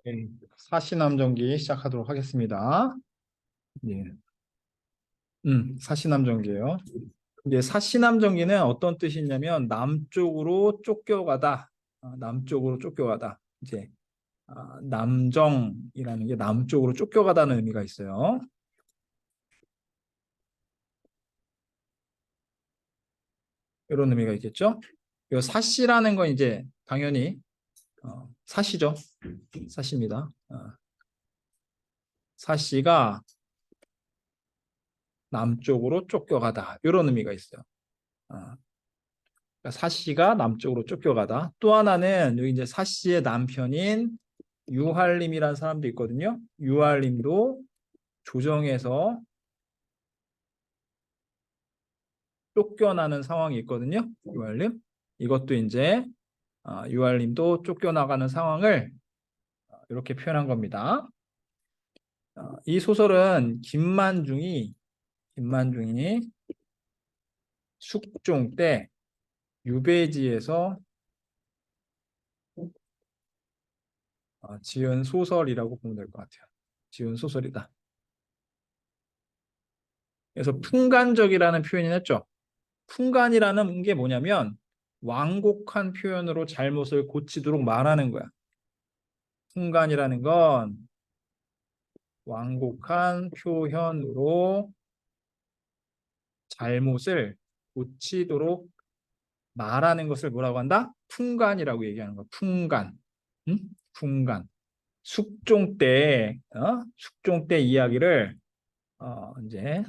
네, 사시남정기 시작하도록 하겠습니다. 예. 사시남정기예요. 이제 사시남정기는 어떤 뜻이 있냐면 남쪽으로 쫓겨가다, 남쪽으로 쫓겨가다. 이제 남정이라는 게 남쪽으로 쫓겨가다는 의미가 있어요. 이런 의미가 있겠죠. 이 사시라는 건 이제 당연히 사시죠. 사시입니다. 사시가 남쪽으로 쫓겨가다 이런 의미가 있어요. 어, 그러니까 사씨가 남쪽으로 쫓겨가다. 또 하나는 여기 이제 사씨의 남편인 유할림이라는 사람도 있거든요. 유할림도 조정에서 쫓겨나는 상황이 있거든요. 유할림. 이것도 이제 유할림도 쫓겨나가는 상황을 이렇게 표현한 겁니다. 이 소설은 김만중이 숙종 때 유배지에서 지은 소설이라고 보면 될 것 같아요. 지은 소설이다. 그래서 풍간적이라는 표현이 했죠. 풍간이라는 게 뭐냐면 완곡한 표현으로 잘못을 고치도록 말하는 거야. 풍간이라는 건 완곡한 표현으로 잘못을 고치도록 말하는 것을 뭐라고 한다? 풍간이라고 얘기하는 거야. 풍간. 응? 풍간. 숙종 때 이야기를 이제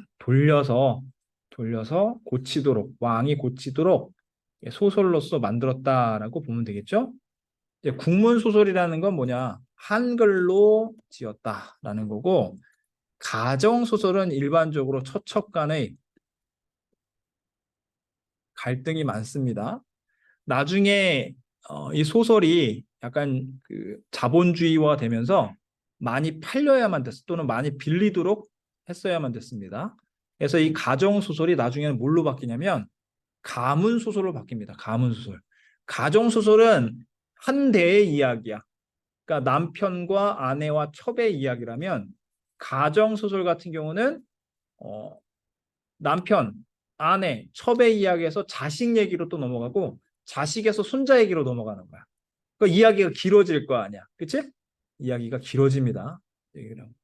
돌려서 고치도록 왕이 고치도록 소설로서 만들었다라고 보면 되겠죠. 이제 국문 소설이라는 건 뭐냐? 한글로 지었다라는 거고 가정 소설은 일반적으로 처첩 간의 갈등이 많습니다. 나중에 이 소설이 약간 그 자본주의화 되면서 많이 팔려야만 됐어 또는 많이 빌리도록 했어야만 됐습니다. 그래서 이 가정 소설이 나중에는 뭘로 바뀌냐면 가문 소설로 바뀝니다. 가문 소설. 가정 소설은 한 대의 이야기야. 그러니까 남편과 아내와 첩의 이야기라면 가정 소설 같은 경우는 어, 남편, 아내, 첩의 이야기에서 자식 얘기로 또 넘어가고 자식에서 손자 얘기로 넘어가는 거야. 그 이야기가 길어질 거 아니야. 그치? 이야기가 길어집니다.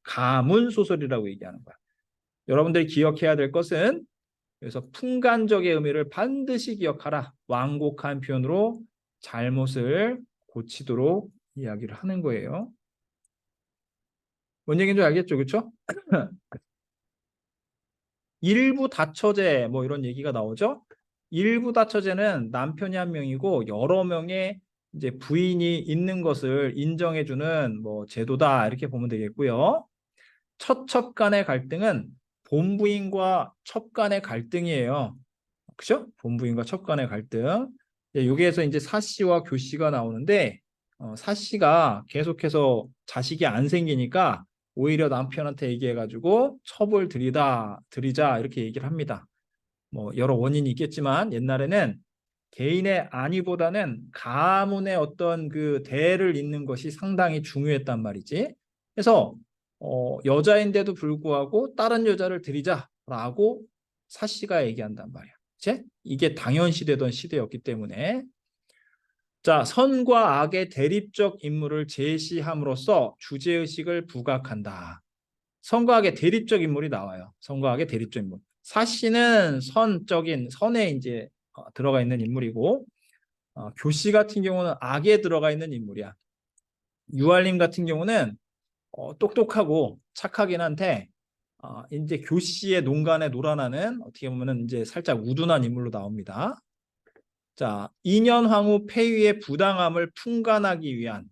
가문 소설이라고 얘기하는 거야. 여러분들이 기억해야 될 것은 그래서 풍간적의 의미를 반드시 기억하라. 완곡한 표현으로 잘못을 고치도록 이야기를 하는 거예요. 뭔 얘기인지 알겠죠? 그렇죠? 일부 다처제 뭐 이런 얘기가 나오죠. 일부 다처제는 남편이 한 명이고 여러 명의 이제 부인이 있는 것을 인정해주는 뭐 제도다 이렇게 보면 되겠고요. 처첩 간의 갈등은 본부인과 첩 간의 갈등이에요. 그죠? 본부인과 첩 간의 갈등. 여기에서 이제 사씨와 교씨가 나오는데 사씨가 계속해서 자식이 안 생기니까 오히려 남편한테 얘기해가지고 첩을 드리자 이렇게 얘기를 합니다. 뭐 여러 원인이 있겠지만 옛날에는 개인의 안위보다는 가문의 어떤 그 대를 잇는 것이 상당히 중요했단 말이지. 그래서 여자인데도 불구하고 다른 여자를 드리자라고 사씨가 얘기한단 말이야. 그치? 이게 당연시되던 시대였기 때문에 자, 선과 악의 대립적 인물을 제시함으로써 주제의식을 부각한다. 선과 악의 대립적 인물이 나와요. 선과 악의 대립적 인물. 사씨는 선적인 선에 이제 들어가 있는 인물이고 교씨 같은 경우는 악에 들어가 있는 인물이야. 유알림 같은 경우는 똑똑하고 착하긴 한데 이제 교씨의 농간에 놀아나는 어떻게 보면은 이제 살짝 우둔한 인물로 나옵니다. 자, 2년 황후 폐위의 부당함을 풍간하기 위한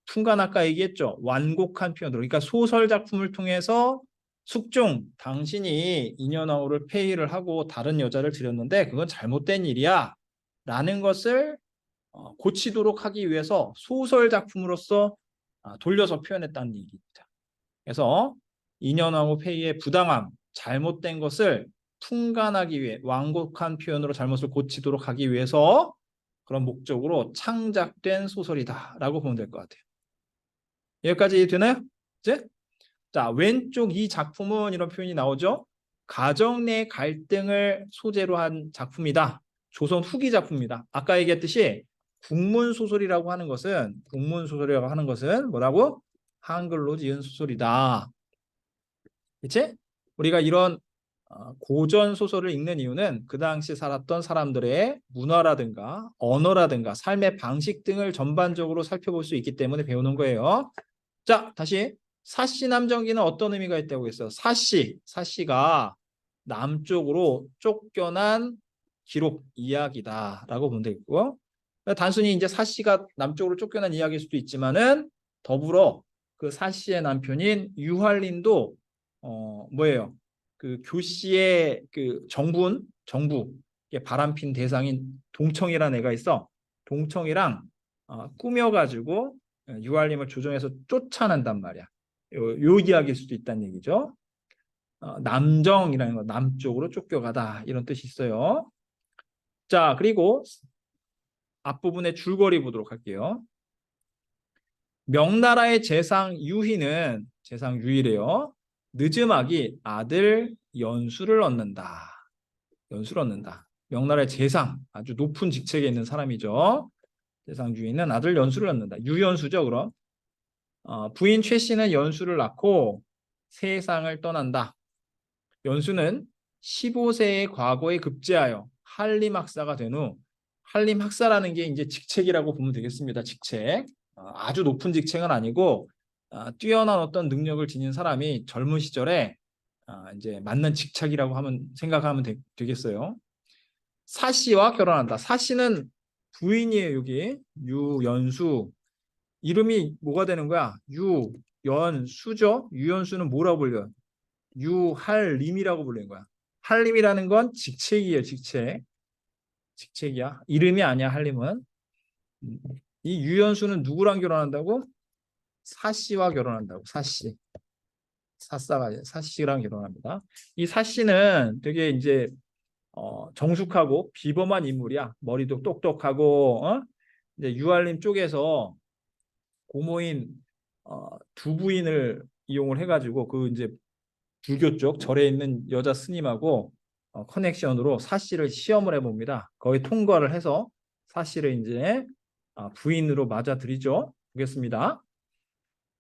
풍간 아까 얘기했죠. 완곡한 표현으로. 그러니까 소설 작품을 통해서 숙종 당신이 2년 황후를 폐위를 하고 다른 여자를 들였는데 그건 잘못된 일이야. 라는 것을 고치도록 하기 위해서 소설 작품으로서 돌려서 표현했다는 얘기입니다. 그래서 2년 황후 폐위의 부당함, 잘못된 것을 풍간하기 위해 완곡한 표현으로 잘못을 고치도록 하기 위해서 그런 목적으로 창작된 소설이다라고 보면 될 것 같아요. 여기까지 되나요? 이제 자, 왼쪽 이 작품은 이런 표현이 나오죠. 가정 내 갈등을 소재로 한 작품이다. 조선 후기 작품입니다. 아까 얘기했듯이 국문소설이라고 하는 것은 뭐라고? 한글로 지은 소설이다. 그치? 우리가 이런 고전 소설을 읽는 이유는 그 당시 살았던 사람들의 문화라든가 언어라든가 삶의 방식 등을 전반적으로 살펴볼 수 있기 때문에 배우는 거예요. 자, 다시 사시남정기는 어떤 의미가 있다고 했어요? 사시가 남쪽으로 쫓겨난 기록 이야기다라고 보면 되겠고, 단순히 이제 사시가 남쪽으로 쫓겨난 이야기일 수도 있지만은 더불어 그 사시의 남편인 유할림도 뭐예요? 그 교씨의 그 정부 바람핀 대상인 동청이라는 애가 있어. 동청이랑 꾸며가지고 유할림을 조종해서 쫓아낸단 말이야. 요 이야기일 수도 있다는 얘기죠. 남정이라는 거 남쪽으로 쫓겨가다 이런 뜻이 있어요. 자, 그리고 앞부분의 줄거리 보도록 할게요. 명나라의 재상 유희래요. 늦음하기 아들 연수를 얻는다. 명나라의 재상, 아주 높은 직책에 있는 사람이죠. 재상 유희는 아들 연수를 얻는다. 유연수죠, 그럼. 부인 최 씨는 연수를 낳고 세상을 떠난다. 연수는 15세의 과거에 급제하여 한림 학사가 된 후, 한림 학사라는 게 이제 직책이라고 보면 되겠습니다. 직책. 아주 높은 직책은 아니고 뛰어난 어떤 능력을 지닌 사람이 젊은 시절에 이제 맞는 직책이라고 생각하면 되겠어요. 사씨와 결혼한다. 사씨는 부인이에요. 여기 유연수. 이름이 뭐가 되는 거야? 유연수죠. 유연수는 뭐라고 불려요? 유할림이라고 불리는 거야. 할림이라는 건 직책이에요. 직책이야. 이름이 아니야. 할림은. 이 유연수는 누구랑 결혼한다고? 사씨와 결혼한다고. 사씨랑 결혼합니다. 이 사씨는 되게 이제 정숙하고 비범한 인물이야. 머리도 똑똑하고 이제 유할림 쪽에서 고모인 두 부인을 이용을 해가지고 그 이제 불교 쪽 절에 있는 여자 스님하고 커넥션으로 사씨를 시험을 해봅니다. 거의 통과를 해서 사씨를 이제 부인으로 맞아들이죠. 보겠습니다.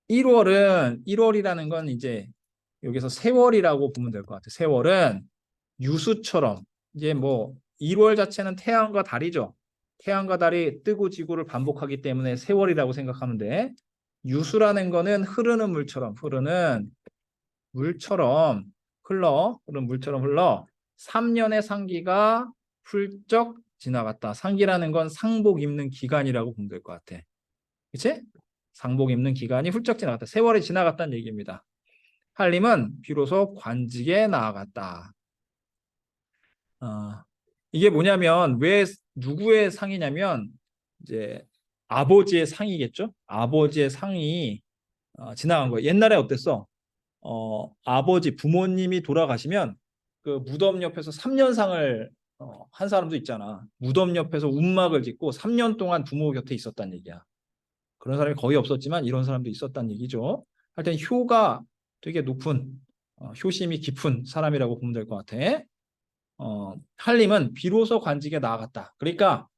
1월이라는 건 이제 여기서 세월이라고 보면 될 것 같아요. 세월은 유수처럼 이제 뭐 1월 자체는 태양과 달이죠. 태양과 달이 뜨고 지고를 반복하기 때문에 세월이라고 생각하면 돼. 유수라는 거는 흐르는 물처럼 흘러 3년의 상기가 훌쩍 지나갔다. 상기라는 건 상복 입는 기간이라고 보면 될 것 같아. 그치? 상복 입는 기간이 훌쩍 지나갔다. 세월이 지나갔다는 얘기입니다. 한림은 비로소 관직에 나아갔다. 이게 뭐냐면 왜 누구의 상이냐면 이제 아버지의 상이겠죠? 아버지의 상이 지나간 거예요. 옛날에 어땠어? 아버지 부모님이 돌아가시면 그 무덤 옆에서 3년상을 한 사람도 있잖아. 무덤 옆에서 움막을 짓고 3년 동안 부모 곁에 있었다는 얘기야. 그런 사람이 거의 없었지만 이런 사람도 있었다는 얘기죠. 하여튼 효가 되게 높은 효심이 깊은 사람이라고 보면 될 것 같아. 한림은 비로소 관직에 나아갔다. 그러니까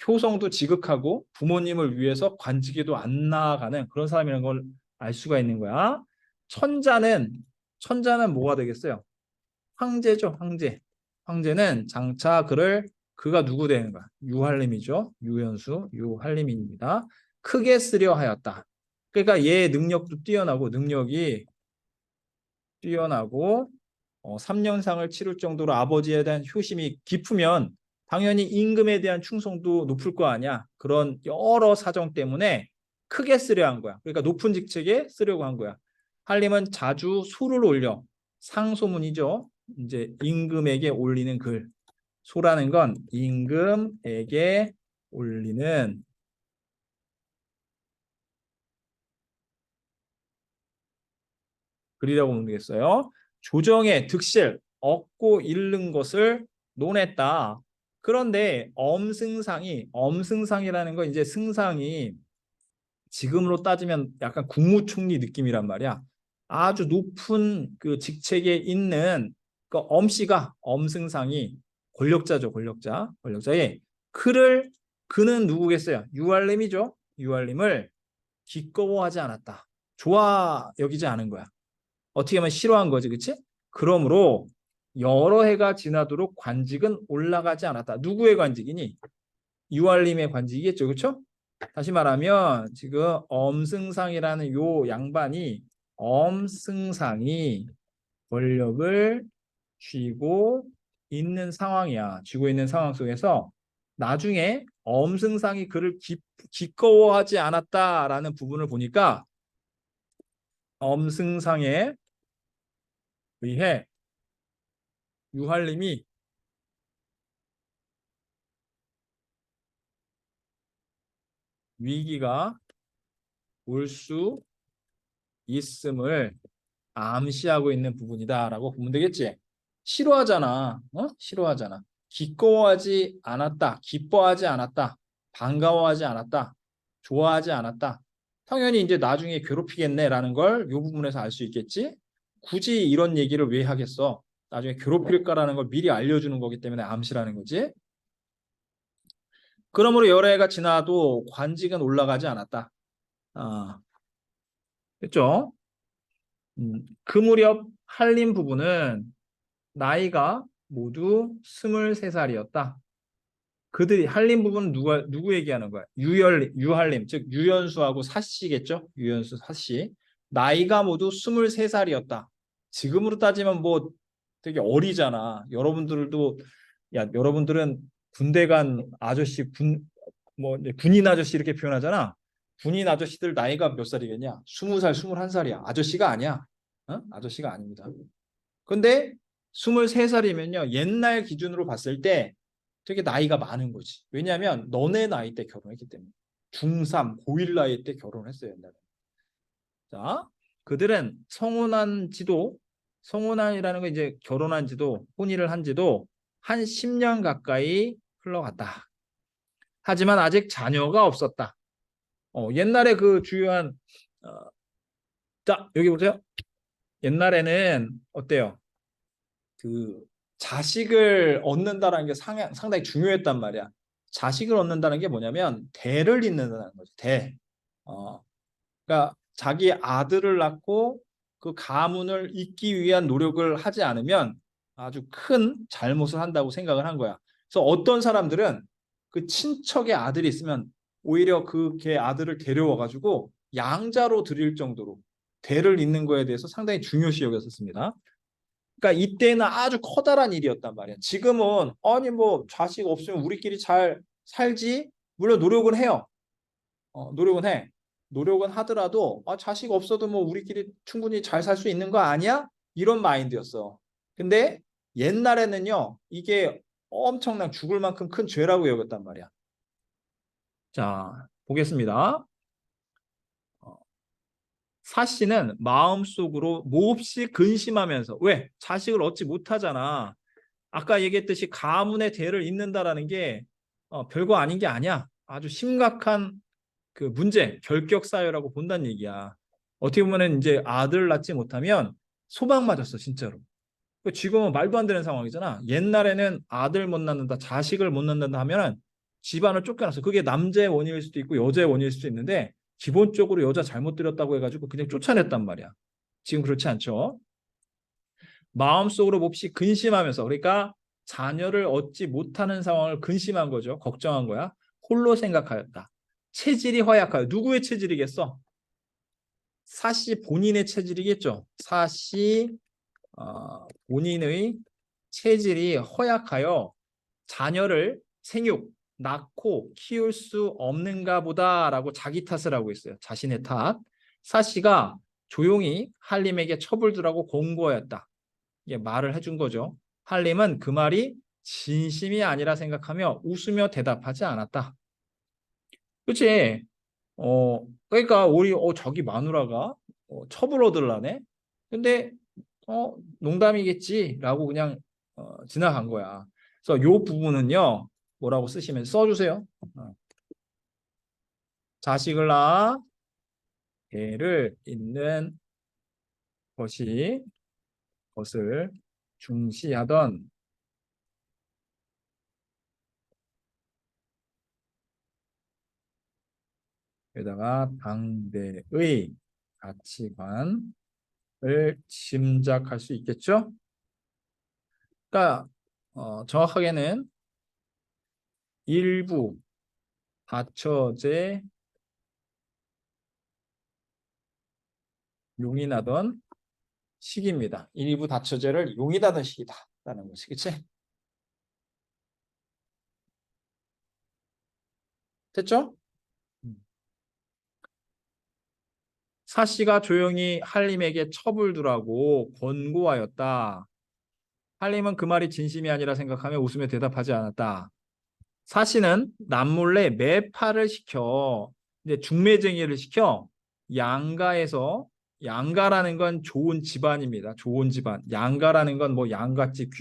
효성도 지극하고 부모님을 위해서 관직에도 안 나아가는 그런 사람이라는 걸 알 수가 있는 거야. 천자는 뭐가 되겠어요? 황제죠, 황제. 황제는 장차 그가 누구 되는 거야? 유할림이죠. 유연수, 유할림입니다. 크게 쓰려 하였다. 그러니까 얘의 능력이 뛰어나고 3년상을 치를 정도로 아버지에 대한 효심이 깊으면 당연히 임금에 대한 충성도 높을 거 아니야. 그런 여러 사정 때문에 크게 쓰려 한 거야. 그러니까 높은 직책에 쓰려고 한 거야. 한림은 자주 소를 올려 상소문이죠. 이제 임금에게 올리는 글. 소라는 건 임금에게 올리는 글이라고 보면 되겠어요. 조정의 득실, 얻고 잃는 것을 논했다. 그런데 엄승상이라는 건 이제 승상이 지금으로 따지면 약간 국무총리 느낌이란 말이야. 아주 높은 그 직책에 있는 그 엄씨가 엄승상이 권력자죠, 권력자. 권력자의 그는 누구겠어요? 유할림이죠. 유할림을 기꺼워하지 않았다. 좋아 여기지 않은 거야. 어떻게 하면 싫어한 거지, 그치? 그러므로 여러 해가 지나도록 관직은 올라가지 않았다. 누구의 관직이니? 유할림의 관직이겠죠, 그렇죠? 다시 말하면 지금 엄승상이라는 요 양반이 엄승상이 권력을 쥐고 있는 상황이야. 쥐고 있는 상황 속에서 나중에 엄승상이 그를 기꺼워하지 않았다라는 부분을 보니까 엄승상에 의해 유할림이 위기가 올 수 있음을 암시하고 있는 부분이다라고 보면 되겠지. 싫어하잖아. 싫어하잖아. 기꺼워하지 않았다. 기뻐하지 않았다. 반가워하지 않았다. 좋아하지 않았다. 당연히 이제 나중에 괴롭히겠네라는 걸 이 부분에서 알 수 있겠지. 굳이 이런 얘기를 왜 하겠어? 나중에 괴롭힐까라는 걸 미리 알려주는 거기 때문에 암시라는 거지. 그러므로 여러 해가 지나도 관직은 올라가지 않았다. 아, 됐죠? 그 무렵 한림 부부는 나이가 모두 23살이었다. 그들이 한림 부부는 누구 얘기하는 거야? 유할림, 즉 유연수하고 사씨겠죠? 유연수, 사씨. 나이가 모두 23살이었다. 지금으로 따지면 뭐 되게 어리잖아. 여러분들도 여러분들은 군대 간 아저씨 뭐 군인 아저씨 이렇게 표현하잖아. 군인 아저씨들 나이가 몇 살이겠냐? 20살, 21살이야. 아저씨가 아니야. 아저씨가 아닙니다. 근데 23살이면요. 옛날 기준으로 봤을 때 되게 나이가 많은 거지. 왜냐하면 너네 나이 때 결혼했기 때문에. 중3, 고1 나이 때 결혼했어요. 옛날에. 자, 그들은 성혼한이라는 건 이제 결혼한 지도, 혼인을 한 지도 한 10년 가까이 흘러갔다. 하지만 아직 자녀가 없었다. 옛날에 그 주요한, 어, 자, 여기 보세요. 옛날에는 어때요? 그 자식을 얻는다라는 게 상당히 중요했단 말이야. 자식을 얻는다는 게 뭐냐면 대를 잇는다는 거지. 대. 그러니까 자기 아들을 낳고 그 가문을 잇기 위한 노력을 하지 않으면 아주 큰 잘못을 한다고 생각을 한 거야. 그래서 어떤 사람들은 그 친척의 아들이 있으면 오히려 그 걔 아들을 데려와 가지고 양자로 드릴 정도로 대를 잇는 거에 대해서 상당히 중요시 여겼었습니다. 그러니까 이때는 아주 커다란 일이었단 말이야. 지금은 아니 뭐 자식 없으면 우리끼리 잘 살지. 물론 노력은 해요. 노력은 해. 노력은 하더라도 자식 없어도 뭐 우리끼리 충분히 잘 살 수 있는 거 아니야? 이런 마인드였어. 근데 옛날에는요. 이게 엄청난 죽을 만큼 큰 죄라고 여겼단 말이야. 자, 보겠습니다. 사씨는 마음속으로 몹시 근심하면서 왜? 자식을 얻지 못하잖아. 아까 얘기했듯이 가문의 대를 잇는다라는 게 별거 아닌 게 아니야. 아주 심각한 그 문제, 결격 사유라고 본다는 얘기야. 어떻게 보면 이제 아들 낳지 못하면 소방 맞았어, 진짜로. 지금은 말도 안 되는 상황이잖아. 옛날에는 아들 못 낳는다, 자식을 못 낳는다 하면은 집안을 쫓겨났어. 그게 남자의 원인일 수도 있고 여자의 원인일 수도 있는데 기본적으로 여자 잘못 들였다고 해가지고 그냥 쫓아냈단 말이야. 지금 그렇지 않죠? 마음속으로 몹시 근심하면서 그러니까 자녀를 얻지 못하는 상황을 근심한 거죠. 걱정한 거야. 홀로 생각하였다. 체질이 허약하여. 누구의 체질이겠어? 사씨 본인의 체질이겠죠. 사씨 본인의 체질이 허약하여 자녀를 낳고 키울 수 없는가 보다라고 자기 탓을 하고 있어요. 자신의 탓. 사씨가 조용히 한림에게 처벌두라고 공고하였다. 이게 말을 해준 거죠. 한림은 그 말이 진심이 아니라 생각하며 웃으며 대답하지 않았다. 그치? 그러니까 우리 저기 마누라가 첩을 얻으려네. 근데 농담이겠지라고 그냥 지나간 거야. 그래서 요 부분은요. 뭐라고 써주세요. 자식을 낳아 대를 잇는 것을 중시하던 게다가 당대의 가치관을 짐작할 수 있겠죠? 그러니까 정확하게는 일부 다처제 용인하던 시기입니다. 일부 다처제를 용인하던 시기다라는 것이, 그치? 됐죠? 사씨가 조용히 한림에게 첩을 두라고 권고하였다. 한림은 그 말이 진심이 아니라 생각하며 웃으며 대답하지 않았다. 사씨는 남몰래 매파를 시켜, 이제 중매쟁이를 시켜 양가에서, 양가라는 건 좋은 집안입니다. 좋은 집안. 양가라는 건 뭐 양갓집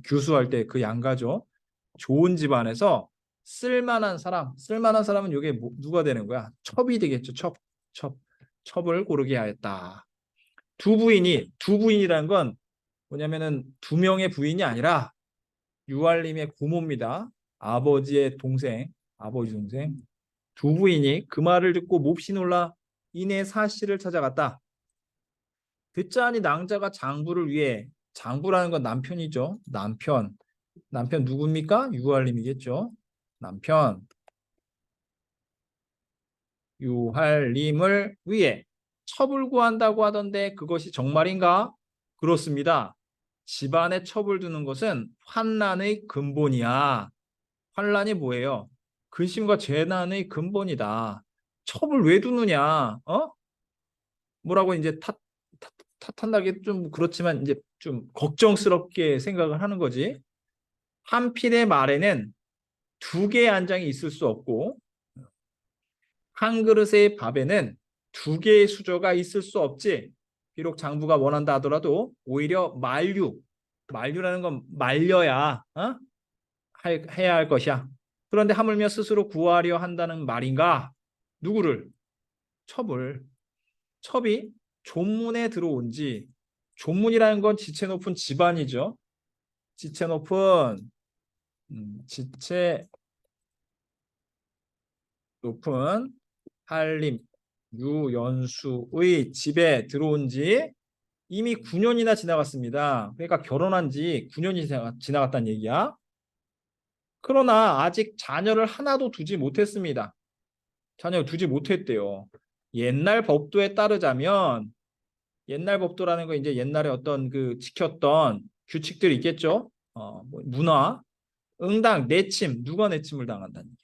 규수할 때 그 양가죠. 좋은 집안에서 쓸만한 사람은 이게 누가 되는 거야? 첩이 되겠죠. 첩을 고르게 하였다. 두 부인이라는 건 뭐냐면은 두 명의 부인이 아니라 유알림의 고모입니다. 아버지 동생. 두 부인이 그 말을 듣고 몹시 놀라 이내 사씨를 찾아갔다. 듣자하니 낭자가 장부를 위해, 장부라는 건 남편이죠. 남편 누굽니까? 유알림이겠죠. 남편 유할림을 위해 첩을 구한다고 하던데 그것이 정말인가? 그렇습니다. 집안에 첩을 두는 것은 환난의 근본이야. 환난이 뭐예요? 근심과 재난의 근본이다. 첩을 왜 두느냐? 뭐라고 이제 탓한다기 좀 그렇지만 이제 좀 걱정스럽게 생각을 하는 거지. 한 필의 말에는 두 개의 안장이 있을 수 없고 한 그릇의 밥에는 두 개의 수저가 있을 수 없지. 비록 장부가 원한다 하더라도 오히려 만류라는 건 말려야 해야 할 것이야. 그런데 하물며 스스로 구하려 한다는 말인가? 누구를? 첩을. 첩이 존문에 들어온 지, 존문이라는 건 지체 높은 집안이죠. 지체 높은 한림 유연수의 집에 들어온 지 이미 9년이나 지나갔습니다. 그러니까 결혼한 지 9년이 지나갔다는 얘기야. 그러나 아직 자녀를 하나도 두지 못했습니다. 자녀를 두지 못했대요. 옛날 법도에 따르자면, 옛날 법도라는 거 이제 옛날에 어떤 그 지켰던 규칙들이 있겠죠. 뭐 문화, 응당, 내침, 누가 내침을 당한다는 게.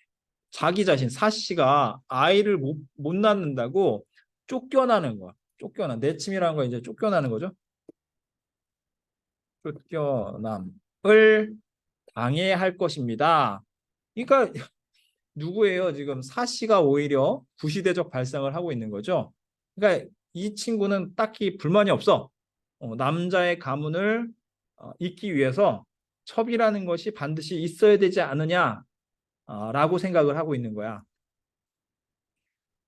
자기 자신, 사씨가 아이를 못 낳는다고 쫓겨나는 거야. 내침이라는 거 이제 쫓겨나는 거죠. 쫓겨남을 당해야 할 것입니다. 그러니까 누구예요? 지금 사씨가 오히려 구시대적 발상을 하고 있는 거죠. 그러니까 이 친구는 딱히 불만이 없어. 남자의 가문을 잇기 위해서 첩이라는 것이 반드시 있어야 되지 않느냐라고 생각을 하고 있는 거야.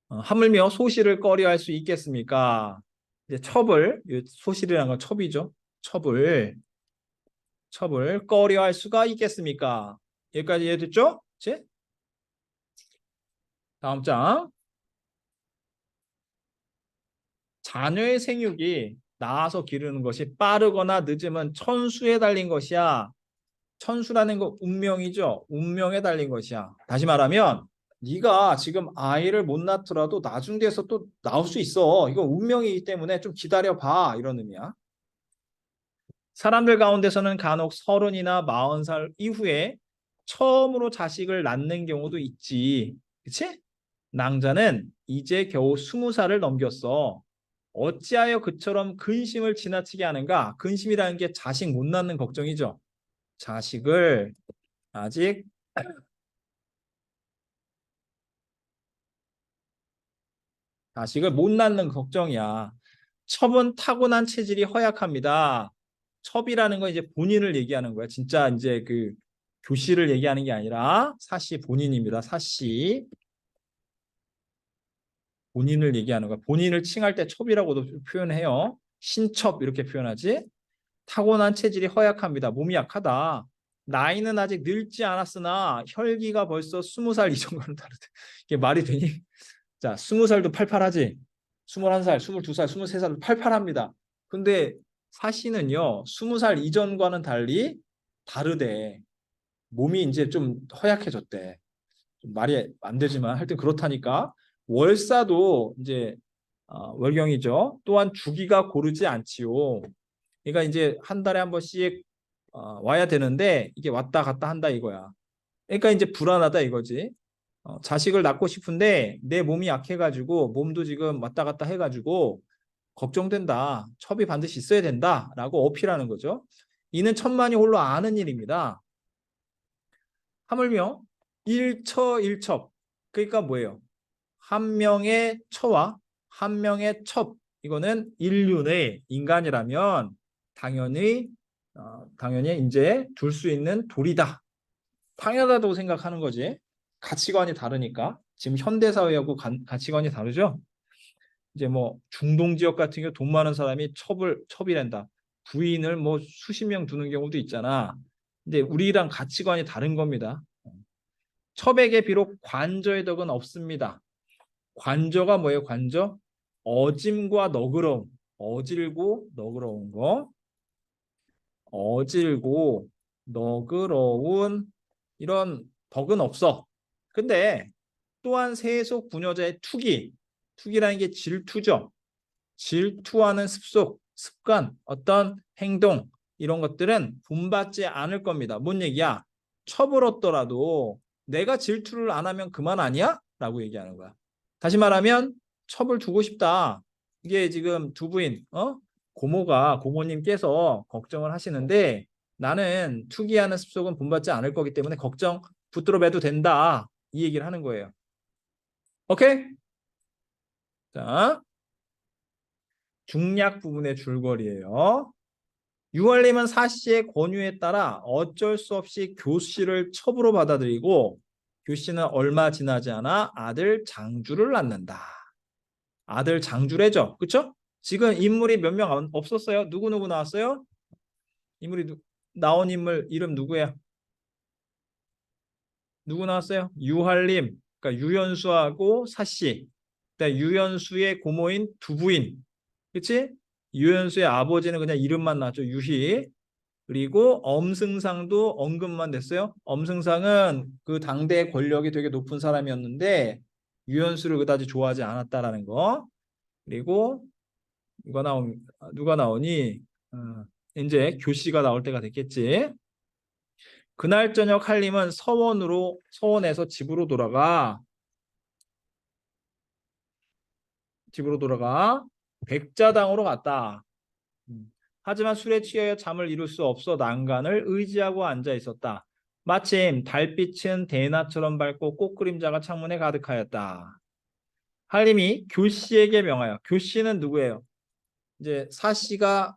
하물며 소실을 꺼려할 수 있겠습니까? 이제 소실이라는 건 첩이죠. 첩을 꺼려할 수가 있겠습니까? 여기까지 이해됐죠? 다음 장. 자녀의 생육이 낳아서 기르는 것이 빠르거나 늦으면 천수에 달린 것이야. 천수라는 거 운명이죠. 운명에 달린 것이야. 다시 말하면 네가 지금 아이를 못 낳더라도 나중 돼서 또 나올 수 있어. 이건 운명이기 때문에 좀 기다려봐. 이런 의미야. 사람들 가운데서는 간혹 30이나 40살 이후에 처음으로 자식을 낳는 경우도 있지. 그치? 낭자는 이제 겨우 20살을 넘겼어. 어찌하여 그처럼 근심을 지나치게 하는가? 근심이라는 게 자식 못 낳는 걱정이죠. 자식을 아직 자식을 못 낳는 걱정이야. 첩은 타고난 체질이 허약합니다. 첩이라는 건 이제 본인을 얘기하는 거야. 진짜 이제 그 교씨를 얘기하는 게 아니라 사씨 본인입니다. 사씨. 본인을 얘기하는 거야. 본인을 칭할 때 첩이라고도 표현해요. 신첩 이렇게 표현하지. 타고난 체질이 허약합니다. 몸이 약하다. 나이는 아직 늙지 않았으나 혈기가 벌써 20살 이전과는 다르다. 이게 말이 되니? 자, 20살도 팔팔하지. 21살, 22살, 23살도 팔팔합니다. 근데 사시는요, 20살 이전과는 달리 다르대. 몸이 이제 좀 허약해졌대. 좀 말이 안 되지만 하여튼 그렇다니까. 월사도 이제 월경이죠. 또한 주기가 고르지 않지요. 그러니까 이제 한 달에 한 번씩 와야 되는데 이게 왔다 갔다 한다 이거야. 그러니까 이제 불안하다 이거지. 자식을 낳고 싶은데 내 몸이 약해가지고 몸도 지금 왔다 갔다 해가지고 걱정된다. 첩이 반드시 있어야 된다라고 어필하는 거죠. 이는 천만이 홀로 아는 일입니다. 하물며 일처일첩. 그러니까 뭐예요? 한 명의 처와 한 명의 첩. 이거는 인륜의 인간이라면 당연히 이제 둘 수 있는 도리다. 당연하다고 생각하는 거지. 가치관이 다르니까. 지금 현대 사회하고 가치관이 다르죠. 이제 뭐 중동 지역 같은 경우 돈 많은 사람이 첩이란다. 부인을 뭐 수십 명 두는 경우도 있잖아. 근데 우리랑 가치관이 다른 겁니다. 첩에게 비록 관저의 덕은 없습니다. 관저가 뭐예요? 관저? 어짐과 너그러움. 어질고 너그러운 거. 어질고 너그러운 이런 덕은 없어. 근데 또한 세속 부녀자의 투기라는 게 질투죠. 질투하는 습속, 습관, 어떤 행동 이런 것들은 본받지 않을 겁니다. 뭔 얘기야? 첩을 얻더라도 내가 질투를 안 하면 그만 아니야? 라고 얘기하는 거야. 다시 말하면 첩을 두고 싶다. 이게 지금 두 부인, 고모님께서 걱정을 하시는데 나는 투기하는 습속은 본받지 않을 거기 때문에 걱정 붙들어 매도 된다. 이 얘기를 하는 거예요. 오케이? 자, 중략 부분의 줄거리예요. 유월님은 사씨의 권유에 따라 어쩔 수 없이 교씨를 첩으로 받아들이고 교씨는 얼마 지나지 않아 아들 장주를 낳는다. 아들 장주래죠. 그쵸? 지금 인물이 몇 명 없었어요? 누구 나왔어요? 나온 인물 이름 누구야? 누구 나왔어요? 유할림. 그러니까 유연수하고 사씨. 그다음에 유연수의 고모인 두 부인. 그치? 유연수의 아버지는 그냥 이름만 나왔죠. 유희. 그리고 엄승상도 언급만 됐어요. 엄승상은 그 당대 권력이 되게 높은 사람이었는데 유연수를 그다지 좋아하지 않았다라는 거. 그리고 누가 나오니? 이제 교씨가 나올 때가 됐겠지. 그날 저녁 한림은 서원에서 집으로 돌아가 백자당으로 갔다. 하지만 술에 취하여 잠을 이룰 수 없어 난간을 의지하고 앉아 있었다. 마침 달빛은 대낮처럼 밝고 꽃그림자가 창문에 가득하였다. 한림이 교씨에게 명하여, 교씨는 누구예요? 이제 사씨가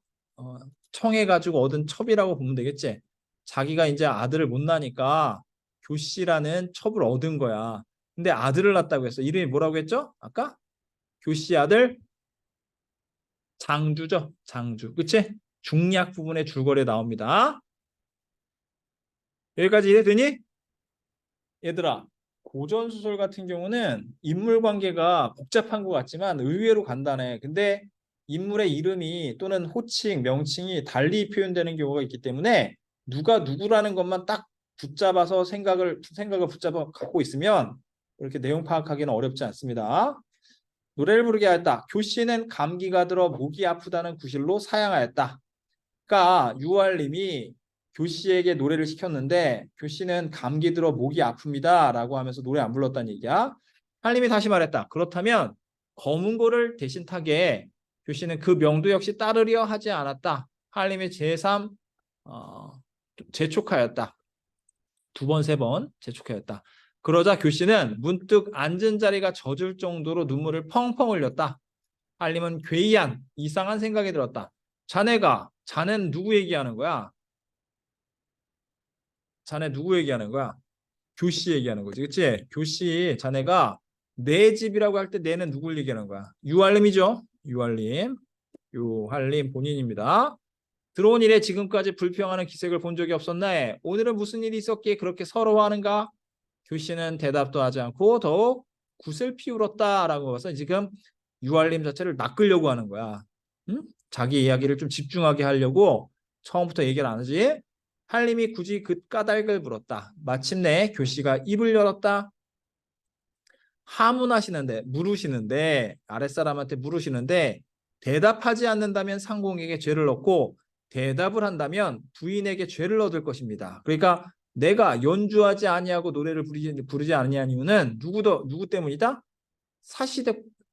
청해가지고 얻은 첩이라고 보면 되겠지. 자기가 이제 아들을 못 낳으니까 교씨라는 첩을 얻은 거야. 근데 아들을 낳았다고 했어. 이름이 뭐라고 했죠? 아까? 교씨 아들 장주죠. 장주. 그치? 중략 부분의 줄거리에 나옵니다. 여기까지 이해되니? 얘들아, 고전소설 같은 경우는 인물 관계가 복잡한 것 같지만 의외로 간단해. 근데 인물의 이름이 또는 호칭, 명칭이 달리 표현되는 경우가 있기 때문에 누가 누구라는 것만 딱 붙잡아서 생각을 붙잡아 갖고 있으면 이렇게 내용 파악하기는 어렵지 않습니다. 노래를 부르게 하였다. 교씨는 감기가 들어 목이 아프다는 구실로 사양하였다. 그러니까 유알님이 교씨에게 노래를 시켰는데 교씨는 감기 들어 목이 아픕니다 라고 하면서 노래 안 불렀다는 얘기야. 한림이 다시 말했다. 그렇다면 검은고를 대신 타게 교씨는 그 명도 역시 따르려 하지 않았다. 한림이 제3 재촉하였다. 두 번, 세 번 재촉하였다. 그러자 교씨는 문득 앉은 자리가 젖을 정도로 눈물을 펑펑 흘렸다. 한림은 괴이한 이상한 생각이 들었다. 자네는 누구 얘기하는 거야? 자네 누구 얘기하는 거야? 교씨 얘기하는 거지. 그치? 교씨 자네가 내 집이라고 할 때 내는 누굴 얘기하는 거야? 유할림이죠. 유할림. 유할림 본인입니다. 들어온 일에 지금까지 불평하는 기색을 본 적이 없었나에 오늘은 무슨 일이 있었기에 그렇게 서러워하는가? 교씨는 대답도 하지 않고 더욱 굿을 피울었다라고 해서 지금 유할림 자체를 낚으려고 하는 거야. 응? 자기 이야기를 좀 집중하게 하려고 처음부터 얘기를 안 하지. 할림이 굳이 그 까닭을 물었다. 마침내 교씨가 입을 열었다. 하문하시는데 물으시는데 아랫사람한테 물으시는데 대답하지 않는다면 상공에게 죄를 넣고 대답을 한다면 부인에게 죄를 얻을 것입니다. 그러니까 내가 연주하지 아니하고 노래를 부르지 아니한 이유는 누구 때문이다? 사시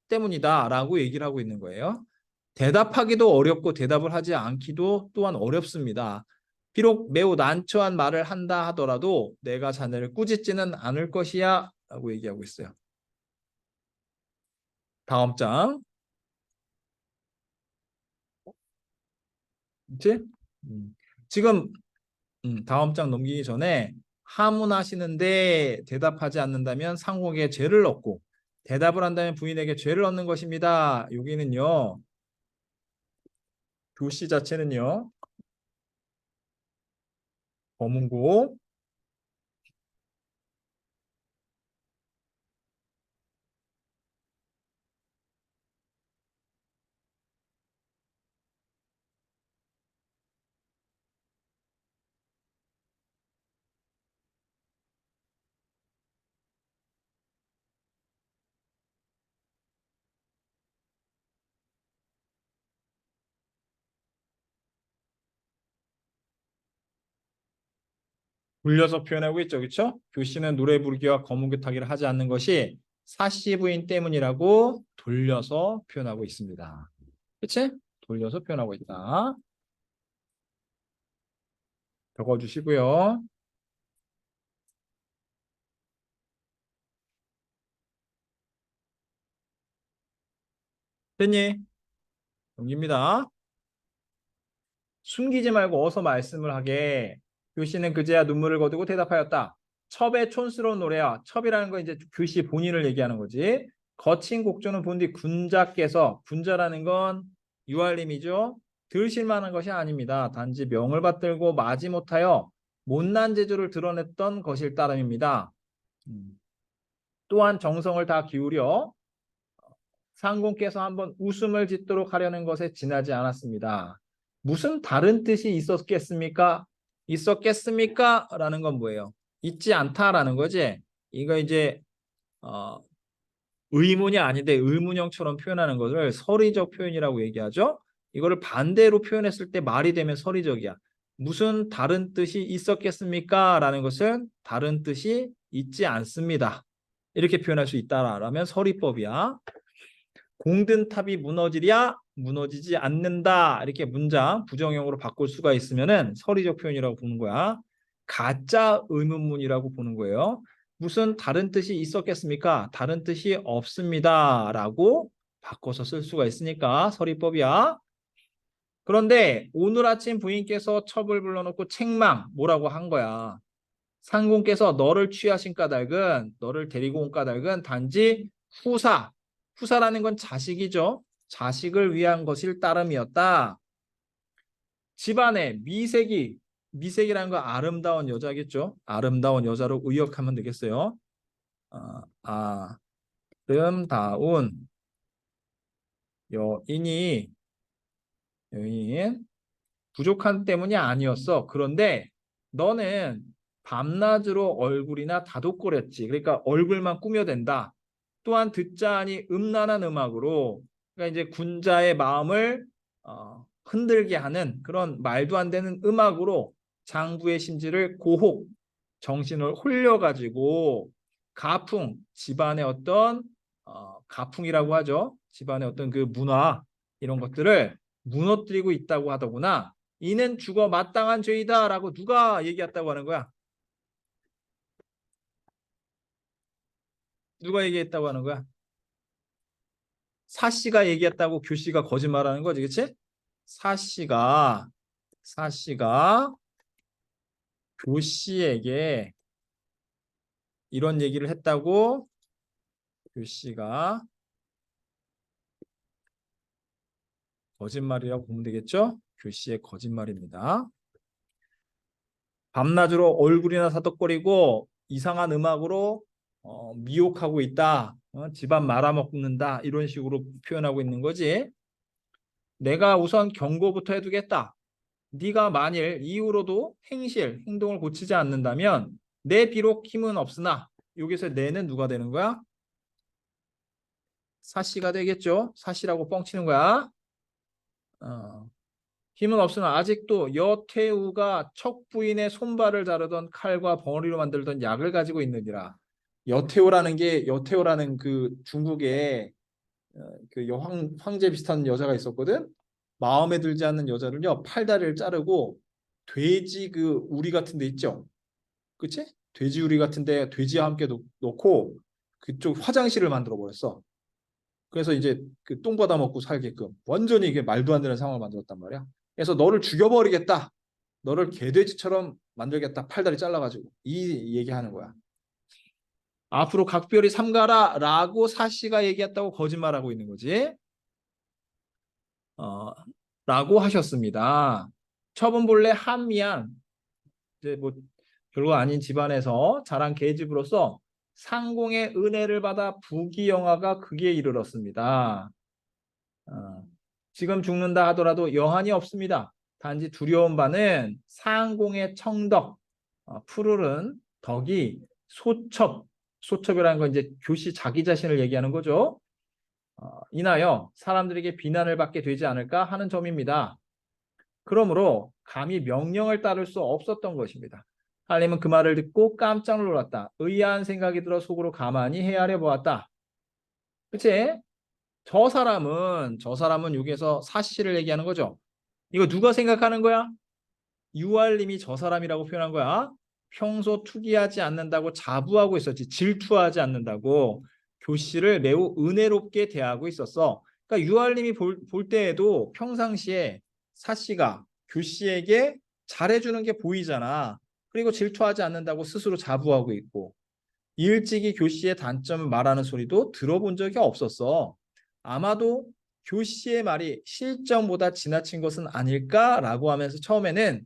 때문이다라고 얘기를 하고 있는 거예요. 대답하기도 어렵고 대답을 하지 않기도 또한 어렵습니다. 비록 매우 난처한 말을 한다 하더라도 내가 자네를 꾸짖지는 않을 것이야 라고 얘기하고 있어요. 다음 장. 그치? 음. 지금 다음 장 넘기기 전에 하문하시는데 대답하지 않는다면 상공에게 죄를 얻고 대답을 한다면 부인에게 죄를 얻는 것입니다. 여기는요. 교시 자체는요. 검은고 굴려서 표현하고 있죠. 그렇죠? 교시는 노래 부르기와 검은고 타기를 하지 않는 것이 사시 부인 때문이라고 돌려서 표현하고 있습니다. 그치? 돌려서 표현하고 있다. 적어주시고요. 됐니? 넘깁니다. 숨기지 말고 어서 말씀을 하게. 교시는 그제야 눈물을 거두고 대답하였다. 첩의 촌스러운 노래야. 첩이라는 건 이제 교시 본인을 얘기하는 거지. 거친 곡조는 본디 군자께서 군자라는 건 유할림이죠. 들으실 만한 것이 아닙니다. 단지 명을 받들고 마지못하여 못난 재주를 드러냈던 것일 따름입니다. 또한 정성을 다 기울여 상공께서 한번 웃음을 짓도록 하려는 것에 지나지 않았습니다. 무슨 다른 뜻이 있었겠습니까? 있었겠습니까? 라는 건 뭐예요? 있지 않다라는 거지. 이거 이제 어, 의문이 아닌데 의문형처럼 표현하는 것을 서리적 표현이라고 얘기하죠. 이거를 반대로 표현했을 때 말이 되면 서리적이야. 무슨 다른 뜻이 있었겠습니까? 라는 것은 다른 뜻이 있지 않습니다. 이렇게 표현할 수 있다라면 서리법이야. 공든 탑이 무너지랴 무너지지 않는다 이렇게 문장 부정형으로 바꿀 수가 있으면은 서리적 표현이라고 보는 거야. 가짜 의문문이라고 보는 거예요. 무슨 다른 뜻이 있었겠습니까? 다른 뜻이 없습니다 라고 바꿔서 쓸 수가 있으니까 서리법이야. 그런데 오늘 아침 부인께서 첩을 불러놓고 책망 뭐라고 한 거야. 상공께서 너를 취하신 까닭은 너를 데리고 온 까닭은 단지 후사라는 건 자식이죠. 자식을 위한 것일 따름이었다. 집안에 미색이라는 건 아름다운 여자겠죠. 아름다운 여자로 의역하면 되겠어요. 아름다운 여인이 여인 부족한 때문이 아니었어. 그런데 너는 밤낮으로 얼굴이나 다독거렸지. 그러니까 얼굴만 꾸며댄다. 또한 듣자 하니 음란한 음악으로 그러니까 이제 군자의 마음을 흔들게 하는 그런 말도 안 되는 음악으로 장부의 심지를 고혹 정신을 홀려가지고 가풍 집안의 어떤 가풍이라고 하죠. 집안의 어떤 그 문화 이런 것들을 무너뜨리고 있다고 하더구나. 이는 죽어 마땅한 죄이다라고 누가 얘기했다고 하는 거야? 누가 얘기했다고 하는 거야? 사씨가 얘기했다고 교씨가 거짓말하는 거지, 그치? 사씨가 교씨에게 이런 얘기를 했다고 교씨가 거짓말이라고 보면 되겠죠? 교씨의 거짓말입니다. 밤낮으로 얼굴이나 사덕거리고 이상한 음악으로 미혹하고 있다. 집안 말아먹는다. 이런 식으로 표현하고 있는 거지. 내가 우선 경고부터 해두겠다. 네가 만일 이후로도 행동을 고치지 않는다면 내 비록 힘은 없으나 여기서 내는 누가 되는 거야? 사씨가 되겠죠. 사씨라고 뻥치는 거야. 어, 힘은 없으나 아직도 여태우가 척부인의 손발을 자르던 칼과 벙어리로 만들던 약을 가지고 있느니라. 여태우라는 그 중국의 그 황제 비슷한 여자가 있었거든. 마음에 들지 않는 여자를요 팔다리를 자르고 돼지 그 우리 같은 데 있죠. 그치? 돼지 우리 같은 데 돼지와 함께 놓고 그쪽 화장실을 만들어 버렸어. 그래서 이제 그 똥 받아 먹고 살게끔 완전히 이게 말도 안 되는 상황을 만들었단 말이야. 그래서 너를 죽여버리겠다. 너를 개돼지처럼 만들겠다. 팔다리 잘라가지고 이 얘기하는 거야. 앞으로 각별히 삼가라 라고 사씨가 얘기했다고 거짓말하고 있는 거지. 어, 라고 하셨습니다. 처분본래 한미양 이제 뭐 별거 아닌 집안에서 자란 계집으로서 상공의 은혜를 받아 부귀영화가 극에 이르렀습니다. 어, 지금 죽는다 하더라도 여한이 없습니다. 단지 두려운 바는 상공의 청덕, 푸르른 덕이 소첩이라는 건 이제 교시 자기 자신을 얘기하는 거죠. 인하여 사람들에게 비난을 받게 되지 않을까 하는 점입니다. 그러므로 감히 명령을 따를 수 없었던 것입니다. 할림은 그 말을 듣고 깜짝 놀랐다. 의아한 생각이 들어 속으로 가만히 헤아려 보았다. 그치? 저 사람은 여기에서 사씨를 얘기하는 거죠. 이거 누가 생각하는 거야? 유알림이 저 사람이라고 표현한 거야. 평소 투기하지 않는다고 자부하고 있었지. 질투하지 않는다고 교씨를 매우 은혜롭게 대하고 있었어. 그러니까 유알림이 볼 때에도 평상시에 사씨가 교씨에게 잘해주는 게 보이잖아. 그리고 질투하지 않는다고 스스로 자부하고 있고 일찍이 교씨의 단점을 말하는 소리도 들어본 적이 없었어. 아마도 교씨의 말이 실정보다 지나친 것은 아닐까라고 하면서 처음에는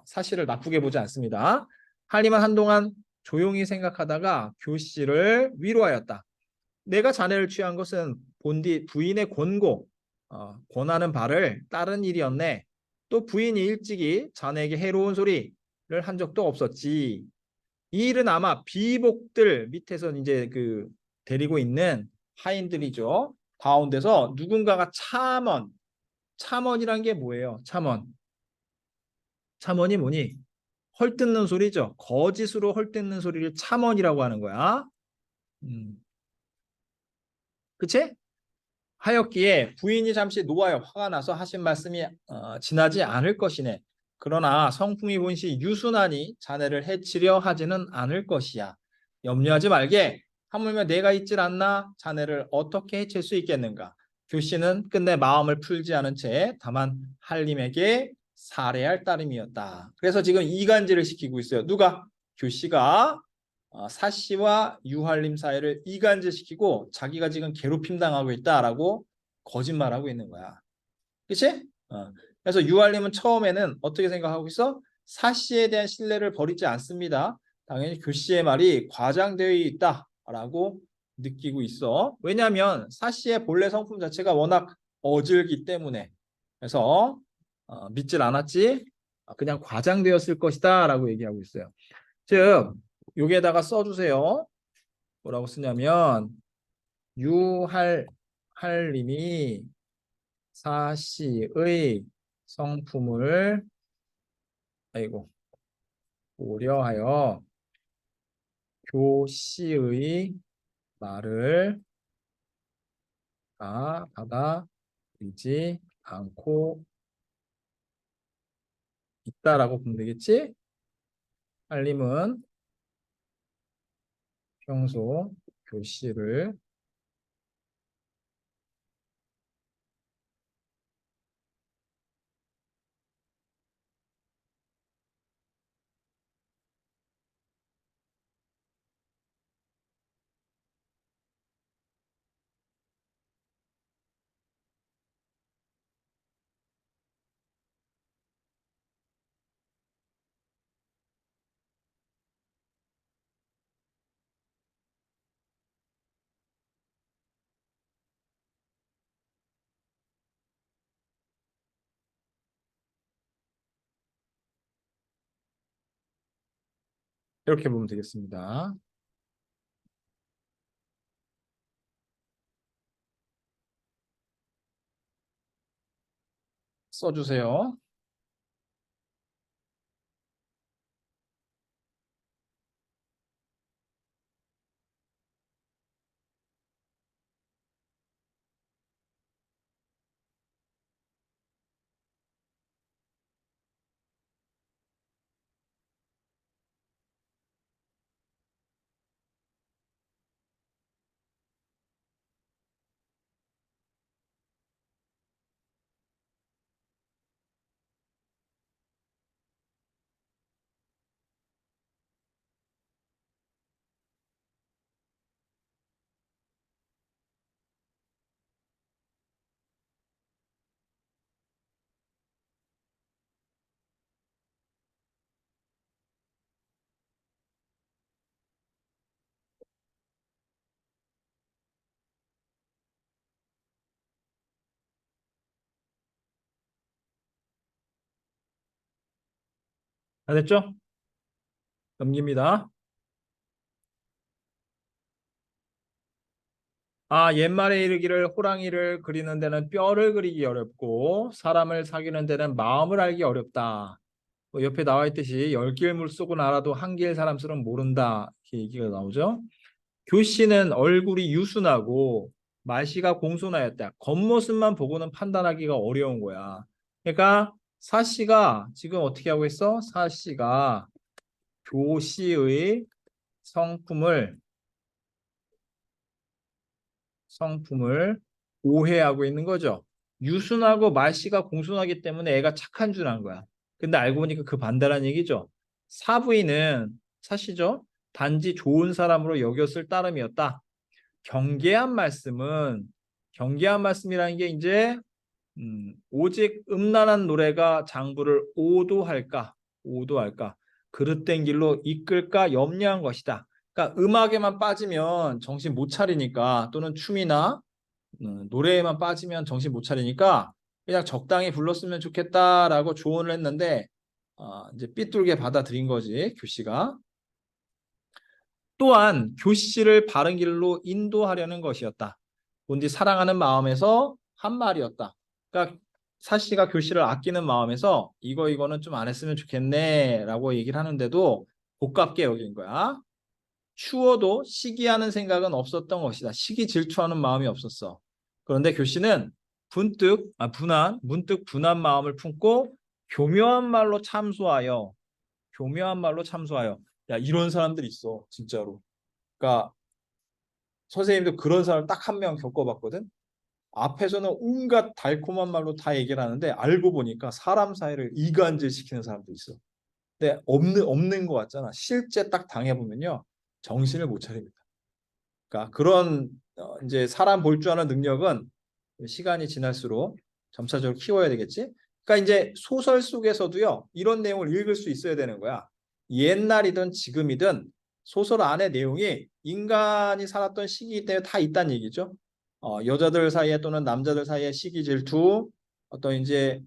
사실을 나쁘게 보지 않습니다. 할리만 한동안 조용히 생각하다가 교씨를 위로하였다. 내가 자네를 취한 것은 본디 부인의 권하는 바를 따른 일이었네. 또 부인이 일찍이 자네에게 해로운 소리를 한 적도 없었지. 이 일은 아마 비복들 밑에서 이제 그 데리고 있는 하인들이죠. 가운데서 누군가가 참언이란 게 뭐예요? 참언이 뭐니? 헐뜯는 소리죠. 거짓으로 헐뜯는 소리를 참언이라고 하는 거야. 음. 그치? 하였기에 부인이 잠시 노하여 화가 나서 하신 말씀이 지나지 않을 것이네. 그러나 성품이 본시 유순하니 자네를 해치려 하지는 않을 것이야. 염려하지 말게. 하물며 내가 있질 않나 자네를 어떻게 해칠 수 있겠는가. 교씨는 끝내 마음을 풀지 않은 채 다만 한림에게 살해할 따름이었다. 그래서 지금 이간질을 시키고 있어요. 누가? 교씨가 사씨와 유한림 사이를 이간질시키고 자기가 지금 괴롭힘 당하고 있다라고 거짓말하고 있는 거야. 그치? 그래서 유한림은 처음에는 어떻게 생각하고 있어? 사씨에 대한 신뢰를 버리지 않습니다. 당연히 교씨의 말이 과장되어 있다라고 느끼고 있어. 왜냐하면 사씨의 본래 성품 자체가 워낙 어질기 때문에. 그래서 믿질 않았지. 그냥 과장되었을 것이다 라고 얘기하고 있어요. 즉 여기에다가 써주세요. 뭐라고 쓰냐면 유할림이 사씨의 성품을 아이고 고려하여 교씨의 말을 다 받아들이지 않고 있다라고 보면 되겠지? 할림은 평소 교씨를 이렇게 보면 되겠습니다. 써주세요. 다 됐죠? 넘깁니다. 옛말에 이르기를 호랑이를 그리는 데는 뼈를 그리기 어렵고 사람을 사귀는 데는 마음을 알기 어렵다. 옆에 나와 있듯이 열 길 물속은 알아도 한 길 사람들은 모른다. 이렇게 얘기가 나오죠. 교씨는 얼굴이 유순하고 말씨가 공손하였다. 겉모습만 보고는 판단하기가 어려운 거야. 그러니까 사씨가 지금 어떻게 하고 있어? 사씨가 교씨의 성품을 오해하고 있는 거죠. 유순하고 말씨가 공손하기 때문에 애가 착한 줄 아는 거야. 근데 알고 보니까 그 반대란 얘기죠. 사부인은 사시죠. 단지 좋은 사람으로 여겼을 따름이었다. 경계한 말씀은 경계한 말씀이라는 게 이제 오직 음란한 노래가 장부를 오도할까 그릇된 길로 이끌까 염려한 것이다. 그러니까 음악에만 빠지면 정신 못 차리니까 또는 춤이나 노래에만 빠지면 정신 못 차리니까 그냥 적당히 불렀으면 좋겠다라고 조언을 했는데 이제 삐뚤게 받아들인 거지 교씨가. 또한 교씨를 바른 길로 인도하려는 것이었다. 본디 사랑하는 마음에서 한 말이었다. 그러니까 사씨가 교씨를 아끼는 마음에서 이거는 좀 안 했으면 좋겠네 라고 얘기를 하는데도 고깝게 여긴 거야. 추워도 시기하는 생각은 없었던 것이다. 시기 질투하는 마음이 없었어. 그런데 교씨는 문득 분한 마음을 품고 교묘한 말로 참소하여. 야, 이런 사람들 있어, 진짜로. 그러니까 선생님도 그런 사람 딱 한 명 겪어봤거든. 앞에서는 온갖 달콤한 말로 다 얘기를 하는데 알고 보니까 사람 사이를 이간질 시키는 사람도 있어. 근데 없는 것 같잖아. 실제 딱 당해보면요, 정신을 못 차립니다. 그러니까 그런 이제 사람 볼 줄 아는 능력은 시간이 지날수록 점차적으로 키워야 되겠지. 그러니까 이제 소설 속에서도요, 이런 내용을 읽을 수 있어야 되는 거야. 옛날이든 지금이든 소설 안의 내용이 인간이 살았던 시기 때문에 다 있다는 얘기죠. 여자들 사이에 또는 남자들 사이에 시기 질투, 어떤 이제